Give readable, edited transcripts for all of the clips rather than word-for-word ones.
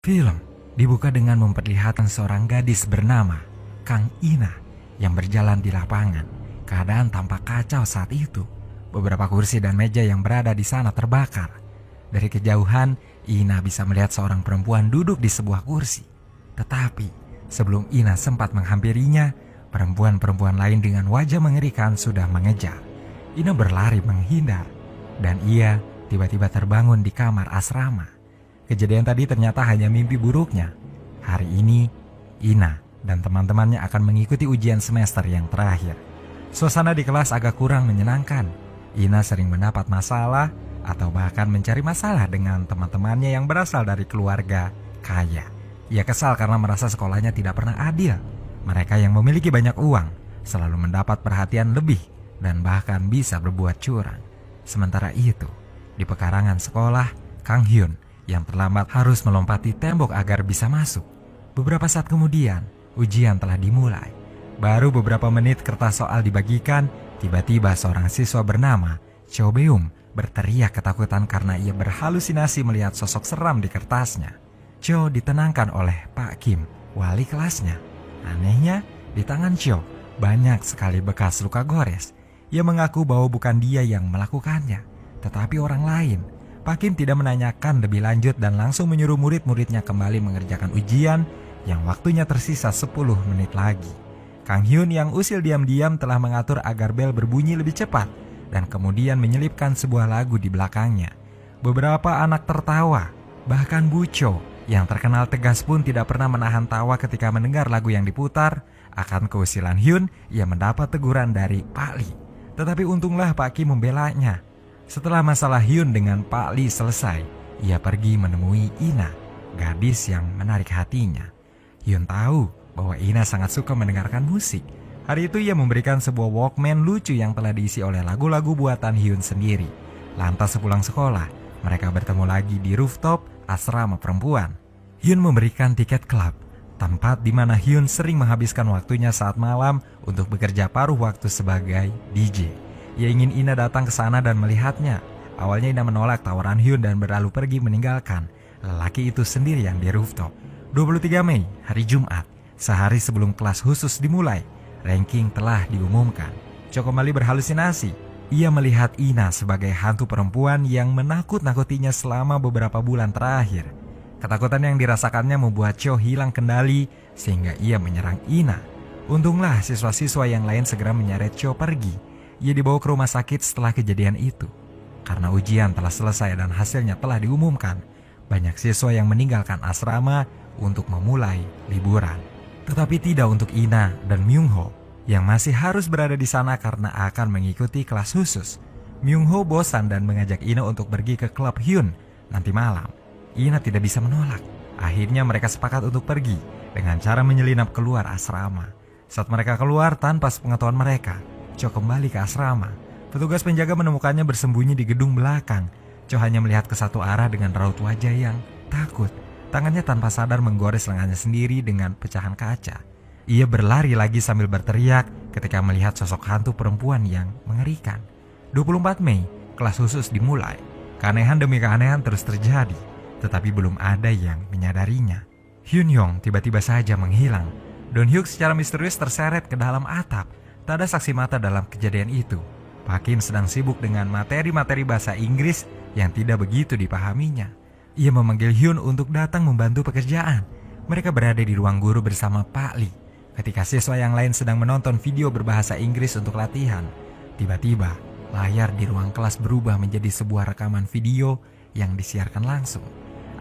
Film dibuka dengan memperlihatkan seorang gadis bernama Kang Ina yang berjalan di lapangan. Keadaan tampak kacau saat itu. Beberapa kursi dan meja yang berada di sana terbakar. Dari kejauhan, Ina bisa melihat seorang perempuan duduk di sebuah kursi. Tetapi sebelum Ina sempat menghampirinya, perempuan-perempuan lain dengan wajah mengerikan sudah mengejar. Ina berlari menghindar, dan ia tiba-tiba terbangun di kamar asrama. Kejadian tadi ternyata hanya mimpi buruknya. Hari ini, Ina dan teman-temannya akan mengikuti ujian semester yang terakhir. Suasana di kelas agak kurang menyenangkan. Ina sering mendapat masalah atau bahkan mencari masalah dengan teman-temannya yang berasal dari keluarga kaya. Ia kesal karena merasa sekolahnya tidak pernah adil. Mereka yang memiliki banyak uang selalu mendapat perhatian lebih dan bahkan bisa berbuat curang. Sementara itu, di pekarangan sekolah, Kang Hyun yang terlambat harus melompati tembok agar bisa masuk. Beberapa saat kemudian, ujian telah dimulai. Baru beberapa menit kertas soal dibagikan, tiba-tiba seorang siswa bernama Cho Beum berteriak ketakutan karena ia berhalusinasi melihat sosok seram di kertasnya. Cho ditenangkan oleh Pak Kim, wali kelasnya. Anehnya, di tangan Cho banyak sekali bekas luka gores. Ia mengaku bahwa bukan dia yang melakukannya, tetapi orang lain. Pak Kim tidak menanyakan lebih lanjut dan langsung menyuruh murid-muridnya kembali mengerjakan ujian yang waktunya tersisa 10 menit lagi. Kang Hyun yang usil diam-diam telah mengatur agar bel berbunyi lebih cepat dan kemudian menyelipkan sebuah lagu di belakangnya. Beberapa anak tertawa, bahkan Bu Cho yang terkenal tegas pun tidak pernah menahan tawa ketika mendengar lagu yang diputar. Akan keusilan Hyun, ia mendapat teguran dari Pak Lee. Tetapi untunglah Pak Kim membelanya. Setelah masalah Hyun dengan Pak Lee selesai, ia pergi menemui Ina, gadis yang menarik hatinya. Hyun tahu bahwa Ina sangat suka mendengarkan musik. Hari itu ia memberikan sebuah Walkman lucu yang telah diisi oleh lagu-lagu buatan Hyun sendiri. Lantas sepulang sekolah, mereka bertemu lagi di rooftop asrama perempuan. Hyun memberikan tiket klub, tempat di mana Hyun sering menghabiskan waktunya saat malam untuk bekerja paruh waktu sebagai DJ. Ia ingin Ina datang ke sana dan melihatnya. Awalnya Ina menolak tawaran Hyun dan berlalu pergi meninggalkan lelaki itu sendirian di rooftop. 23 Mei, hari Jumat, sehari sebelum kelas khusus dimulai, ranking telah diumumkan. Cho kembali berhalusinasi. Ia melihat Ina sebagai hantu perempuan yang menakut-nakutinya selama beberapa bulan terakhir. Ketakutan yang dirasakannya membuat Cho hilang kendali sehingga ia menyerang Ina. Untunglah siswa-siswa yang lain segera menyeret Cho pergi. Ia dibawa ke rumah sakit setelah kejadian itu. Karena ujian telah selesai dan hasilnya telah diumumkan, banyak siswa yang meninggalkan asrama untuk memulai liburan. Tetapi tidak untuk Ina dan Myung Ho yang masih harus berada di sana karena akan mengikuti kelas khusus. Myung Ho bosan dan mengajak Ina untuk pergi ke klub Hyun nanti malam. Ina tidak bisa menolak. Akhirnya mereka sepakat untuk pergi dengan cara menyelinap keluar asrama. Saat mereka keluar tanpa sepengetahuan mereka, Cho kembali ke asrama. Petugas penjaga menemukannya bersembunyi di gedung belakang. Cho hanya melihat ke satu arah dengan raut wajah yang takut. Tangannya tanpa sadar menggores lengannya sendiri dengan pecahan kaca. Ia berlari lagi sambil berteriak ketika melihat sosok hantu perempuan yang mengerikan. 24 Mei, kelas khusus dimulai. Keanehan demi keanehan terus terjadi, tetapi belum ada yang menyadarinya. Hyun Yong tiba-tiba saja menghilang. Don Hyuk secara misterius terseret ke dalam atap. Tak ada saksi mata dalam kejadian itu. Pak Kim sedang sibuk dengan materi-materi bahasa Inggris yang tidak begitu dipahaminya. Ia memanggil Hyun untuk datang membantu pekerjaan. Mereka berada di ruang guru bersama Pak Lee. Ketika siswa yang lain sedang menonton video berbahasa Inggris untuk latihan, tiba-tiba layar di ruang kelas berubah menjadi sebuah rekaman video yang disiarkan langsung.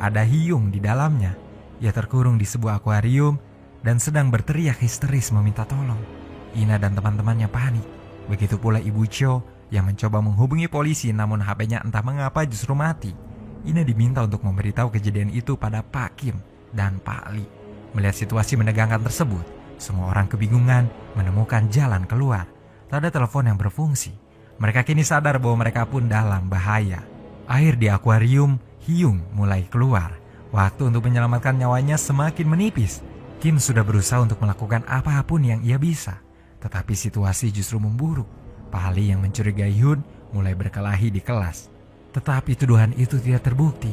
Ada Hyung di dalamnya. Ia terkurung di sebuah akuarium dan sedang berteriak histeris meminta tolong. Ina dan teman-temannya panik. Begitu pula Ibu Cho yang mencoba menghubungi polisi namun HP-nya entah mengapa justru mati. Ina diminta untuk memberitahu kejadian itu pada Pak Kim dan Pak Lee. Melihat situasi menegangkan tersebut, semua orang kebingungan menemukan jalan keluar. Tak ada telepon yang berfungsi. Mereka kini sadar bahwa mereka pun dalam bahaya. Air di akuarium Hyung mulai keluar. Waktu untuk menyelamatkan nyawanya semakin menipis. Kim sudah berusaha untuk melakukan apapun yang ia bisa. Tetapi situasi justru memburuk. Pak Lee yang mencurigai Hyun mulai berkelahi di kelas. Tetapi tuduhan itu tidak terbukti.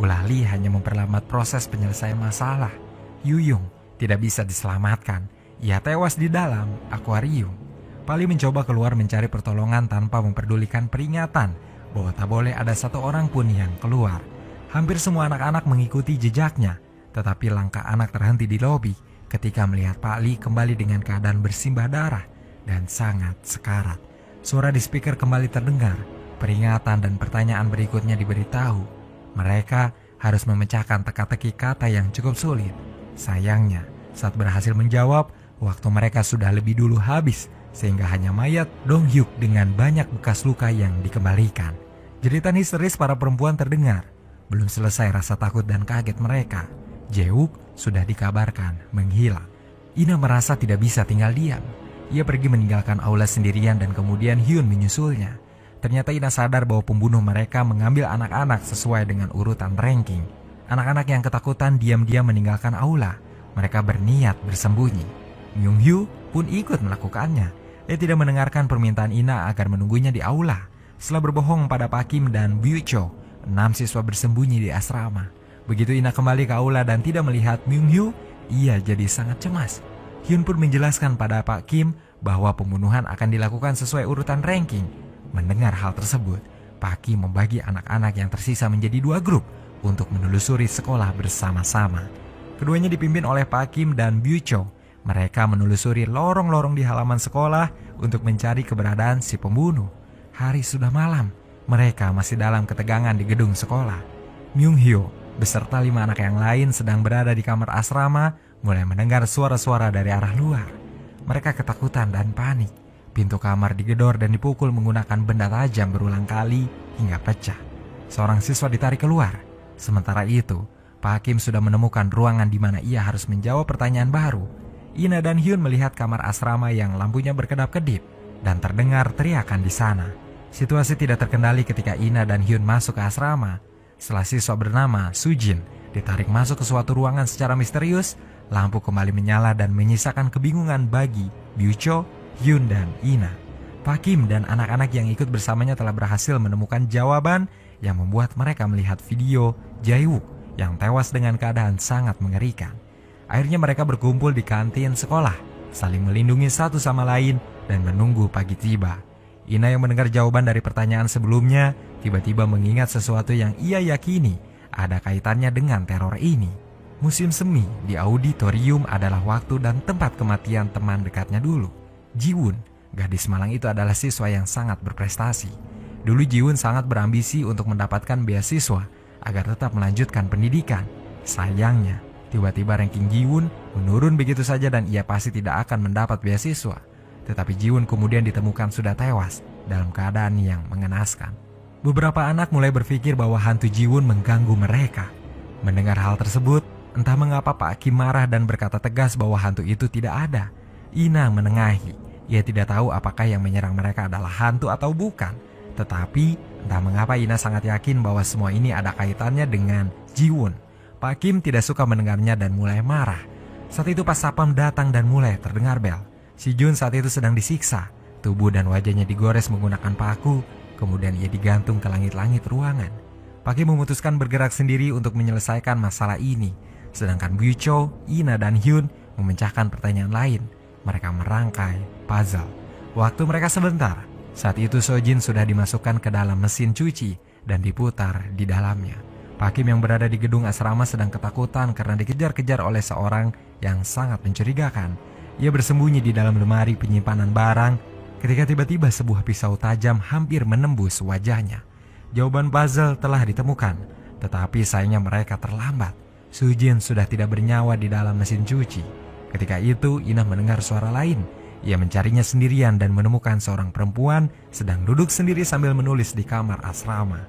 Ulah Lee hanya memperlambat proses penyelesaian masalah. Yuyung tidak bisa diselamatkan. Ia tewas di dalam akuarium. Pali mencoba keluar mencari pertolongan tanpa memperdulikan peringatan bahwa tak boleh ada satu orang pun yang keluar. Hampir semua anak-anak mengikuti jejaknya, tetapi langkah anak terhenti di lobi ketika melihat Pak Lee kembali dengan keadaan bersimbah darah dan sangat sekarat. Suara di speaker kembali terdengar. Peringatan dan pertanyaan berikutnya diberitahu. Mereka harus memecahkan teka-teki kata yang cukup sulit. Sayangnya, saat berhasil menjawab, waktu mereka sudah lebih dulu habis, sehingga hanya mayat Dong Hyuk dengan banyak bekas luka yang dikembalikan. Jeritan histeris para perempuan terdengar. Belum selesai rasa takut dan kaget mereka, Jae-wook sudah dikabarkan menghilang. Ina merasa tidak bisa tinggal diam. Ia pergi meninggalkan aula sendirian dan kemudian Hyun menyusulnya. Ternyata Ina sadar bahwa pembunuh mereka mengambil anak-anak sesuai dengan urutan ranking. Anak-anak yang ketakutan diam-diam meninggalkan aula. Mereka berniat bersembunyi. Myung-hyu pun ikut melakukannya. Ia tidak mendengarkan permintaan Ina agar menunggunya di aula. Setelah berbohong pada Pak Kim dan Byu-cho, 6 siswa bersembunyi di asrama. Begitu Ina kembali ke aula dan tidak melihat Myung-hyu, ia jadi sangat cemas. Hyun pun menjelaskan pada Pak Kim bahwa pembunuhan akan dilakukan sesuai urutan ranking. Mendengar hal tersebut, Pak Kim membagi anak-anak yang tersisa menjadi 2 grup untuk menelusuri sekolah bersama-sama. Keduanya dipimpin oleh Pak Kim dan Byu-cho. Mereka menelusuri lorong-lorong di halaman sekolah untuk mencari keberadaan si pembunuh. Hari sudah malam, mereka masih dalam ketegangan di gedung sekolah. Myung-hyo beserta 5 anak yang lain sedang berada di kamar asrama mulai mendengar suara-suara dari arah luar. Mereka ketakutan dan panik. Pintu kamar digedor dan dipukul menggunakan benda tajam berulang kali hingga pecah. Seorang siswa ditarik keluar. Sementara itu, Pak Kim sudah menemukan ruangan di mana ia harus menjawab pertanyaan baru. Ina dan Hyun melihat kamar asrama yang lampunya berkedap-kedip dan terdengar teriakan di sana. Situasi tidak terkendali ketika Ina dan Hyun masuk ke asrama. Setelah siswa bernama Sujin ditarik masuk ke suatu ruangan secara misterius, lampu kembali menyala dan menyisakan kebingungan bagi Byu-cho, Hyun, dan Ina. Pak Kim dan anak-anak yang ikut bersamanya telah berhasil menemukan jawaban yang membuat mereka melihat video Jae-wook yang tewas dengan keadaan sangat mengerikan. Akhirnya mereka berkumpul di kantin sekolah, saling melindungi satu sama lain dan menunggu pagi tiba. Ina yang mendengar jawaban dari pertanyaan sebelumnya, tiba-tiba mengingat sesuatu yang ia yakini ada kaitannya dengan teror ini. Musim semi di auditorium adalah waktu dan tempat kematian teman dekatnya dulu. Jiwon, gadis malang itu adalah siswa yang sangat berprestasi. Dulu Jiwon sangat berambisi untuk mendapatkan beasiswa agar tetap melanjutkan pendidikan. Sayangnya, tiba-tiba ranking Jiwon menurun begitu saja dan ia pasti tidak akan mendapat beasiswa. Tetapi Jiwon kemudian ditemukan sudah tewas dalam keadaan yang mengenaskan. Beberapa anak mulai berpikir bahwa hantu Jiwon mengganggu mereka. Mendengar hal tersebut, entah mengapa Pak Kim marah dan berkata tegas bahwa hantu itu tidak ada. Ina menengahi. Ia tidak tahu apakah yang menyerang mereka adalah hantu atau bukan. Tetapi entah mengapa Ina sangat yakin bahwa semua ini ada kaitannya dengan Jiwon. Pak Kim tidak suka mendengarnya dan mulai marah. Saat itu pas Sapam datang dan mulai terdengar bel. Si Jun saat itu sedang disiksa. Tubuh dan wajahnya digores menggunakan paku. Kemudian ia digantung ke langit-langit ruangan. Pak Kim memutuskan bergerak sendiri untuk menyelesaikan masalah ini. Sedangkan Byu-cho, Ina, dan Hyun memecahkan pertanyaan lain. Mereka merangkai puzzle. Waktu mereka sebentar. Saat itu Sojin sudah dimasukkan ke dalam mesin cuci dan diputar di dalamnya. Pak Kim yang berada di gedung asrama sedang ketakutan karena dikejar-kejar oleh seorang yang sangat mencurigakan. Ia bersembunyi di dalam lemari penyimpanan barang ketika tiba-tiba sebuah pisau tajam hampir menembus wajahnya. Jawaban puzzle telah ditemukan, tetapi sayangnya mereka terlambat. Sujin sudah tidak bernyawa di dalam mesin cuci. Ketika itu Ina mendengar suara lain. Ia mencarinya sendirian dan menemukan seorang perempuan sedang duduk sendiri sambil menulis di kamar asrama.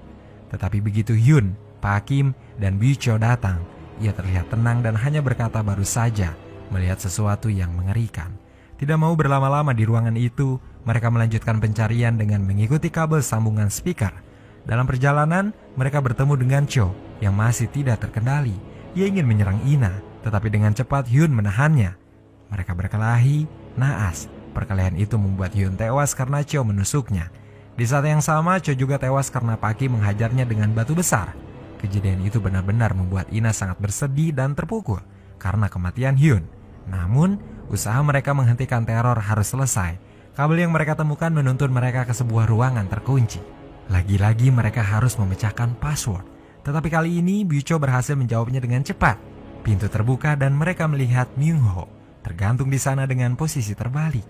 Tetapi begitu Hyun, Pak Kim, dan Byu-cho datang, ia terlihat tenang dan hanya berkata baru saja melihat sesuatu yang mengerikan. Tidak mau berlama-lama di ruangan itu, mereka melanjutkan pencarian dengan mengikuti kabel sambungan speaker. Dalam perjalanan, mereka bertemu dengan Cho yang masih tidak terkendali. Ia ingin menyerang Ina, tetapi dengan cepat Hyun menahannya. Mereka berkelahi, naas. Perkelahian itu membuat Hyun tewas karena Cho menusuknya. Di saat yang sama, Cho juga tewas karena Pak Kim menghajarnya dengan batu besar. Kejadian itu benar-benar membuat Ina sangat bersedih dan terpukul karena kematian Hyun. Namun, usaha mereka menghentikan teror harus selesai. Kabel yang mereka temukan menuntun mereka ke sebuah ruangan terkunci. Lagi-lagi mereka harus memecahkan password. Tetapi kali ini Byucho berhasil menjawabnya dengan cepat. Pintu terbuka dan mereka melihat Myung-ho tergantung di sana dengan posisi terbalik.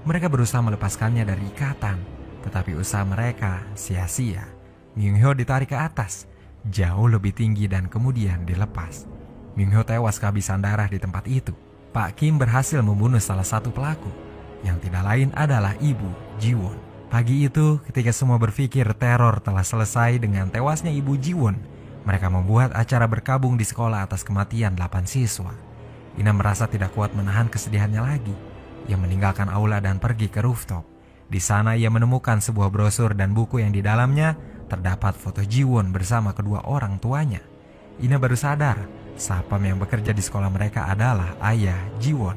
Mereka berusaha melepaskannya dari ikatan, tetapi usaha mereka sia-sia. Myung-ho ditarik ke atas, jauh lebih tinggi dan kemudian dilepas. Myung-ho tewas kehabisan darah di tempat itu. Pak Kim berhasil membunuh salah satu pelaku, yang tidak lain adalah ibu Ji-won. Pagi itu, ketika semua berpikir teror telah selesai dengan tewasnya ibu Ji-won, mereka membuat acara berkabung di sekolah atas kematian 8 siswa. Ina merasa tidak kuat menahan kesedihannya lagi. Ia meninggalkan aula dan pergi ke rooftop. Di sana ia menemukan sebuah brosur dan buku yang di dalamnya terdapat foto Ji-won bersama kedua orang tuanya. Ina baru sadar, sapam yang bekerja di sekolah mereka adalah ayah Ji-won.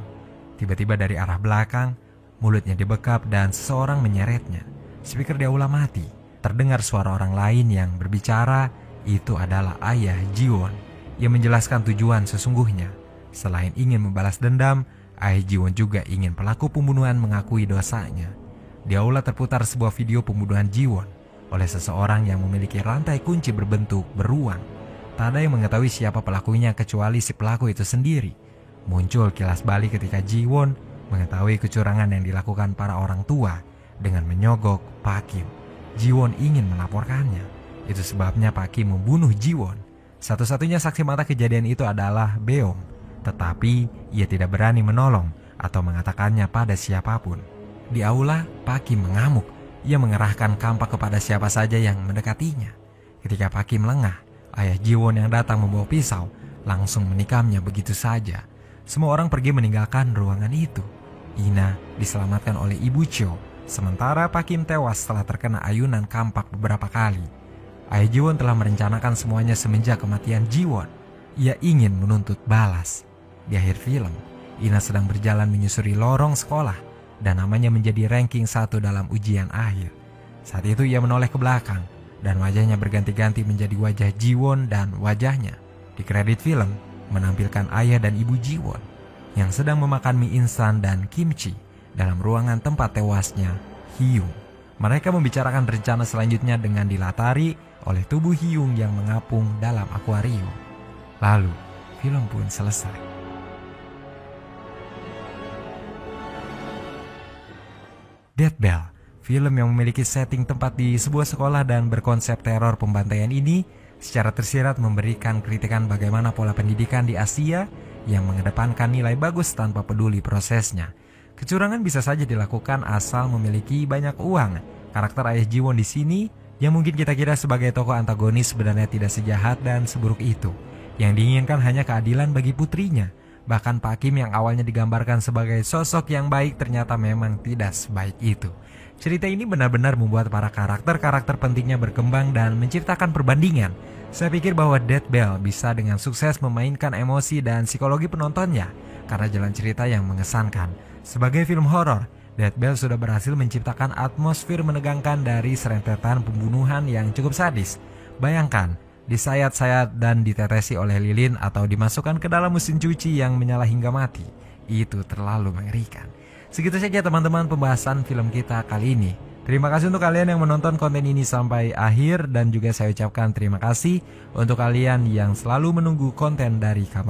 Tiba-tiba dari arah belakang, mulutnya dibekap dan seseorang menyeretnya. Speaker di aula mati. Terdengar suara orang lain yang berbicara. Itu adalah ayah Ji-won. Ia menjelaskan tujuan sesungguhnya. Selain ingin membalas dendam, ayah Ji-won juga ingin pelaku pembunuhan mengakui dosanya. Di aula terputar sebuah video pembunuhan Ji-won oleh seseorang yang memiliki rantai kunci berbentuk beruang. Tak ada yang mengetahui siapa pelakunya kecuali si pelaku itu sendiri. Muncul kilas balik ketika Ji-won mengetahui kecurangan yang dilakukan para orang tua dengan menyogok Pak Kim. Ji-won ingin melaporkannya. Itu sebabnya Pak Kim membunuh Ji-won. Satu-satunya saksi mata kejadian itu adalah Beom. Tetapi ia tidak berani menolong atau mengatakannya pada siapapun. Di aula, Pak Kim mengamuk. Ia mengerahkan kampak kepada siapa saja yang mendekatinya. Ketika Pak Kim lengah, ayah Ji-won yang datang membawa pisau langsung menikamnya begitu saja. Semua orang pergi meninggalkan ruangan itu. Ina diselamatkan oleh Ibu Cho, sementara Pak Kim tewas setelah terkena ayunan kampak beberapa kali. Ayah Ji-won telah merencanakan semuanya semenjak kematian Ji-won. Ia ingin menuntut balas. Di akhir film, Ina sedang berjalan menyusuri lorong sekolah dan namanya menjadi ranking 1 dalam ujian akhir. Saat itu ia menoleh ke belakang dan wajahnya berganti-ganti menjadi wajah Ji-won dan wajahnya. Di kredit film menampilkan ayah dan ibu Ji-won yang sedang memakan mie instan dan kimchi dalam ruangan tempat tewasnya Hyung. Mereka membicarakan rencana selanjutnya dengan dilatari oleh tubuh Hyung yang mengapung dalam akuarium. Lalu, film pun selesai. Death Bell, film yang memiliki setting tempat di sebuah sekolah dan berkonsep teror pembantaian ini secara tersirat memberikan kritikan bagaimana pola pendidikan di Asia yang mengedepankan nilai bagus tanpa peduli prosesnya. Kecurangan bisa saja dilakukan asal memiliki banyak uang. Karakter ayah Ji-won di sini yang mungkin kita kira sebagai tokoh antagonis sebenarnya tidak sejahat dan seburuk itu. Yang diinginkan hanya keadilan bagi putrinya. Bahkan Pak Kim yang awalnya digambarkan sebagai sosok yang baik ternyata memang tidak sebaik itu. Cerita ini benar-benar membuat para karakter-karakter pentingnya berkembang dan menciptakan perbandingan. Saya pikir bahwa Death Bell bisa dengan sukses memainkan emosi dan psikologi penontonnya karena jalan cerita yang mengesankan. Sebagai film horor, Death Bell sudah berhasil menciptakan atmosfer menegangkan dari serentetan pembunuhan yang cukup sadis. Bayangkan, disayat-sayat dan ditetesi oleh lilin atau dimasukkan ke dalam mesin cuci yang menyala hingga mati. Itu terlalu mengerikan. Segitu saja teman-teman pembahasan film kita kali ini. Terima kasih untuk kalian yang menonton konten ini sampai akhir dan juga saya ucapkan terima kasih untuk kalian yang selalu menunggu konten dari Kamar